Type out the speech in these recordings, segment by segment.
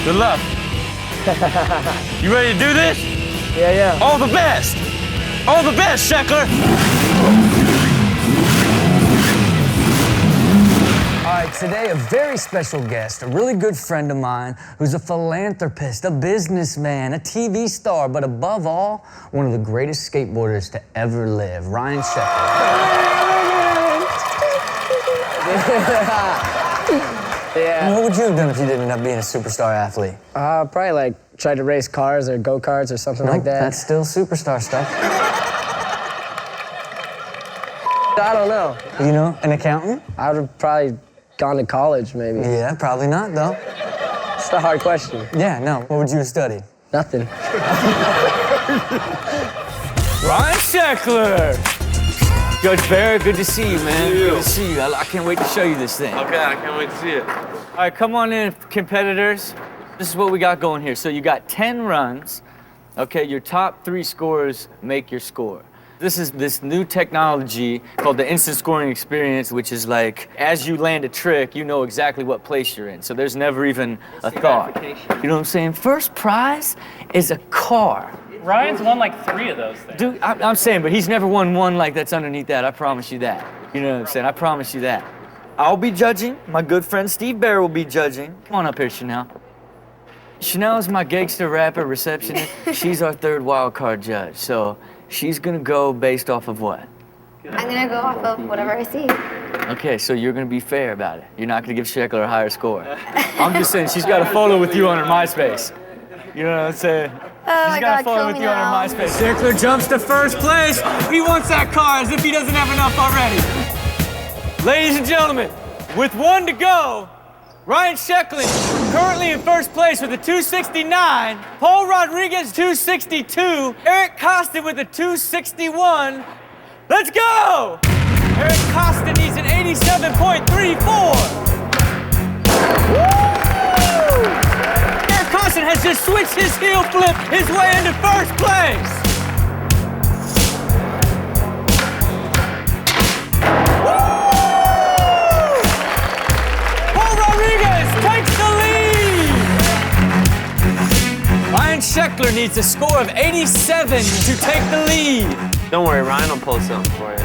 Good luck. You ready to do this? Yeah. All the best. All the best, Sheckler. All right, today a very special guest, a really good friend of mine who's a philanthropist, a businessman, a TV star, but above all, one of the greatest skateboarders to ever live, Ryan Sheckler. Yeah. What would you have done if you didn't end up being a superstar athlete? Probably like try to race cars or go-karts or something like that. That's still superstar stuff. I don't know. You know, an accountant? I would have probably gone to college, maybe. Yeah, probably not, though. It's a hard question. Yeah, no. What would you have studied? Nothing. Ryan Sheckler. Judge Barrett, good to see you, man. Good to see you. I can't wait to show you this thing. Okay, I can't wait to see it. All right, come on in, competitors. This is what we got going here. So you got 10 runs. Okay, your top 3 scorers make your score. This is this new technology called the instant scoring experience, which is like, as you land a trick, you know exactly what place you're in. So there's never even a thought. You know what I'm saying? First prize is a car. Ryan's won like 3 of those things. Dude, I'm saying, but he's never won one like that's underneath that. I promise you that. You know what I'm saying? I promise you that. I'll be judging. My good friend Steve Barrett will be judging. Come on up here, Chanel. Chanel is my gangster rapper receptionist. She's our 3rd wild card judge. So she's gonna go based off of what? I'm gonna go off of whatever I see. Okay, so you're gonna be fair about it. You're not gonna give Sheckler a higher score. I'm just saying, she's got a photo with you on her MySpace. You know what I'm saying? Oh my She's got a God, photo kill with me you on now. her MySpace. Sheckler jumps to first place. He wants that car as if he doesn't have enough already. Ladies and gentlemen, with 1 to go, Ryan Sheckler currently in first place with a 269. Paul Rodriguez 262. Eric Costin with a 261. Let's go! Eric Costin needs an 87.34. Eric Costin has just switched his heel flip his way into first place. Paul Rodriguez takes the lead. Ryan Sheckler needs a score of 87 to take the lead. Don't worry, Ryan will pull something for you.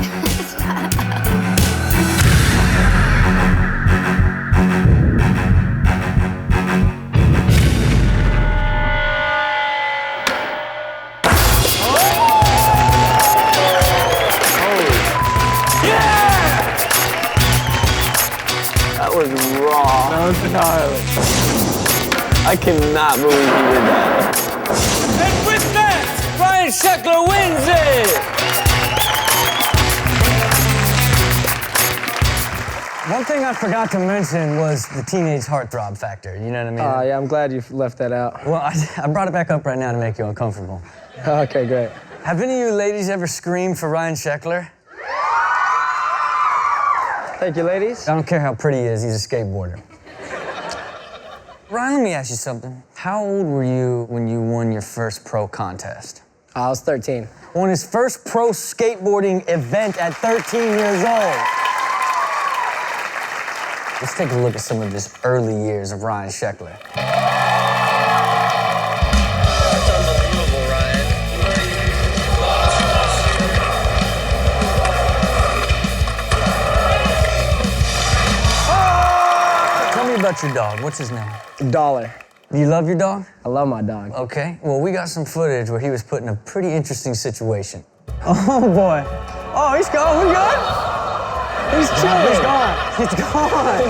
That was raw. That was gnarly. I cannot believe you did that. And with that, Ryan Sheckler wins it. One thing I forgot to mention was the teenage heartthrob factor. You know what I mean? Yeah, I'm glad you left that out. Well, I brought it back up right now to make you uncomfortable. Okay, great. Have any of you ladies ever screamed for Ryan Sheckler? Thank you, ladies. I don't care how pretty he is, he's a skateboarder. Ryan, let me ask you something. How old were you when you won your first pro contest? I was 13. Won his first pro skateboarding event at 13 years old. Let's take a look at some of his early years of Ryan Sheckler. That's unbelievable, Ryan. Tell me about your dog. What's his name? Dollar. Do you love your dog? I love my dog. Okay. Well, we got some footage where he was put in a pretty interesting situation. Oh, boy. Oh, he's gone. We good? He's chilling. He's gone. He's gone.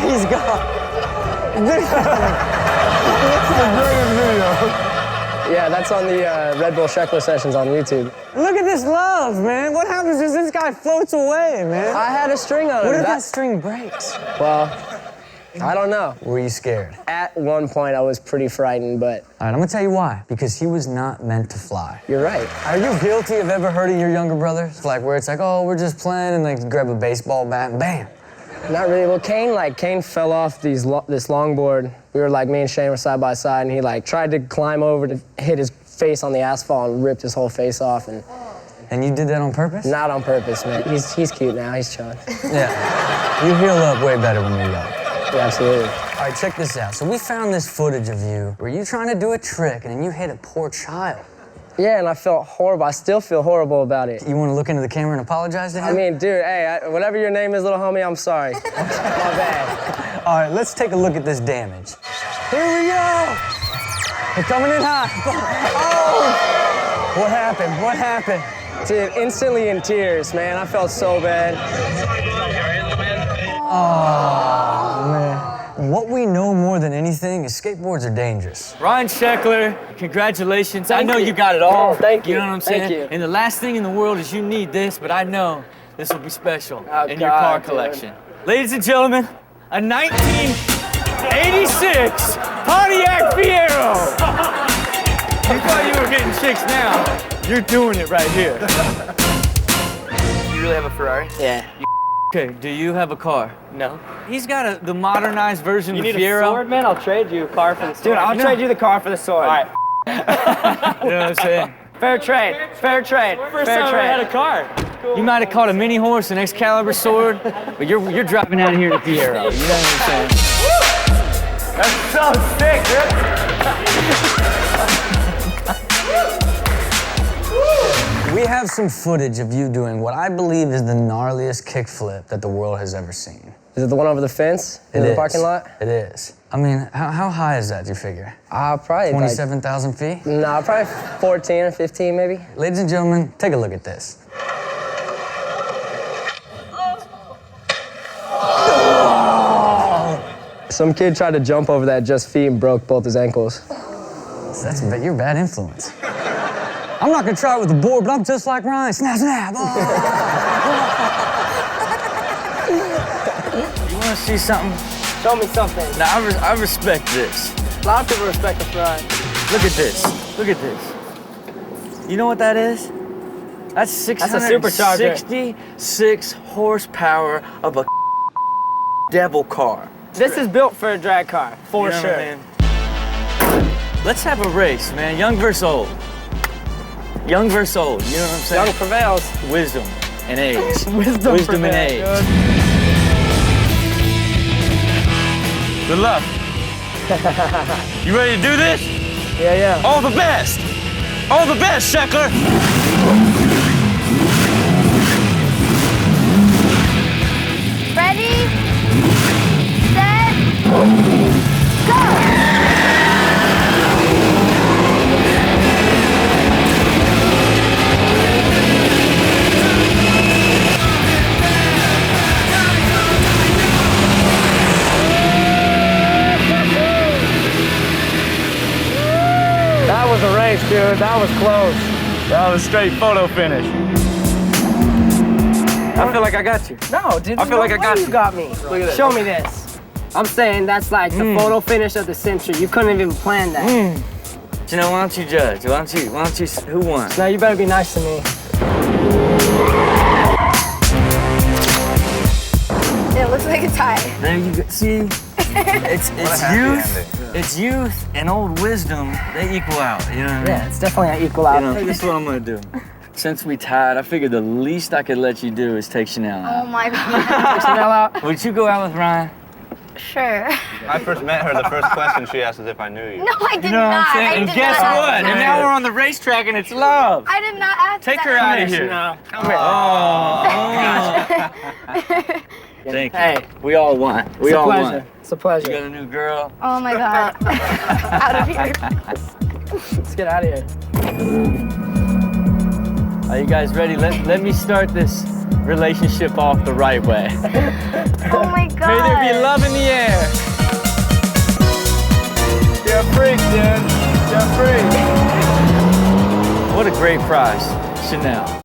He's gone. Yeah, that's on the Red Bull Sheckler sessions on YouTube. Look at this love, man. What happens is this guy floats away, man. I had a string on it. What if that string breaks? Well, I don't know. Were you scared? At one point, I was pretty frightened, but All right, I'm gonna tell you why. Because he was not meant to fly. you're right. Are you guilty of ever hurting your younger brothers? Like where it's like, oh, we're just playing, and like grab a baseball bat and bam. Not really. Well, Kane fell off this longboard. We were me and Shane were side by side, and he tried to climb over to hit his face on the asphalt and ripped his whole face off. And you did that on purpose? Not on purpose, man. He's cute now. He's chilling. Yeah. You heal up way better when you're young. Yeah, absolutely. All right, check this out. So we found this footage of you where you trying to do a trick and then you hit a poor child. Yeah, and I felt horrible. I still feel horrible about it. You want to look into the camera and apologize to him? I mean, dude, hey, whatever your name is, little homie, I'm sorry. My bad. All right, let's take a look at this damage. Here we go. We're coming in hot. Oh! What happened? What happened? Dude, instantly in tears, man. I felt so bad. Oh, man. What we know more than anything is skateboards are dangerous. Ryan Sheckler, congratulations. I know you got it all. Thank you. You know what I'm saying? Thank you. And the last thing in the world is you need this, but I know this will be special in your God, car dude. collection. Ladies and gentlemen, a 1986 Pontiac Fiero. You thought you were getting chicks now. You're doing it right here. You really have a Ferrari? Yeah. Okay, do you have a car? No. He's got the modernized version You of need the Fiero. a sword, man? I'll trade you a car for the sword. Dude, I'll trade you the car for the sword. All right. You know what I'm saying? Fair trade. Fair trade. First time I had a car. You might have caught a mini horse, an Excalibur sword, but you're driving out of here to Fiero. You know what I'm saying? That's so sick, dude. We have some footage of you doing what I believe is the gnarliest kickflip that the world has ever seen. Is it the one over the fence in the parking lot? It is. I mean, how high is that, do you figure? Probably 27,000 feet? Nah, probably 14 or 15 maybe. Ladies and gentlemen, take a look at this. Some kid tried to jump over that just feet and broke both his ankles. You're a bad influence. I'm not gonna try it with the board, but I'm just like Ryan. Snap, snap. Oh. You want to see something? Show me something. Now, I respect this. A lot of people respect the front. Look at this. Look at this. You know what that is? That's a supercharger. 666 horsepower of a devil car. This is built for a drag car, for You know sure. what I mean? Let's have a race, man. Young versus old. Young versus old. You know what I'm saying? Young prevails. Wisdom and age. Wisdom and age. Good luck. You ready to do this? Yeah, yeah. All the best. All the best, Sheckler. Ready, set, go! That was a race, dude. That was close. That was a straight photo finish. I feel like I got you. No, dude. I feel like I got you. you. Got me. Look at this. Show me this. I'm saying that's like the photo finish of the century. You couldn't even plan that. You know, why don't you judge? Why don't you, who won? Now you better be nice to me. It looks like a tie. There you go. See? It's youth. It's youth and old wisdom. They equal out. You know what I mean? Yeah, it's definitely an equal out. You know, this is what I'm gonna do. Since we tied, I figured the least I could let you do is take Chanel out. Oh my god. Would you go out with Ryan? Sure. I first met her, the first question she asked is if I knew you. No, I did You know what not. I'm saying? I And did guess not what? ask And that. now we're on the racetrack and it's love. I did not ask Take that. her out of here. Oh. Thank you. Hey, We all won. We it's a all pleasure. won. It's a You pleasure. got a new girl. Oh my god. Out of here. Let's get out of here. Are you guys ready? Let me start this relationship off the right way. Oh my god. May there be love in the air. You're a freak, dude. You're a freak. What a great prize, Chanel.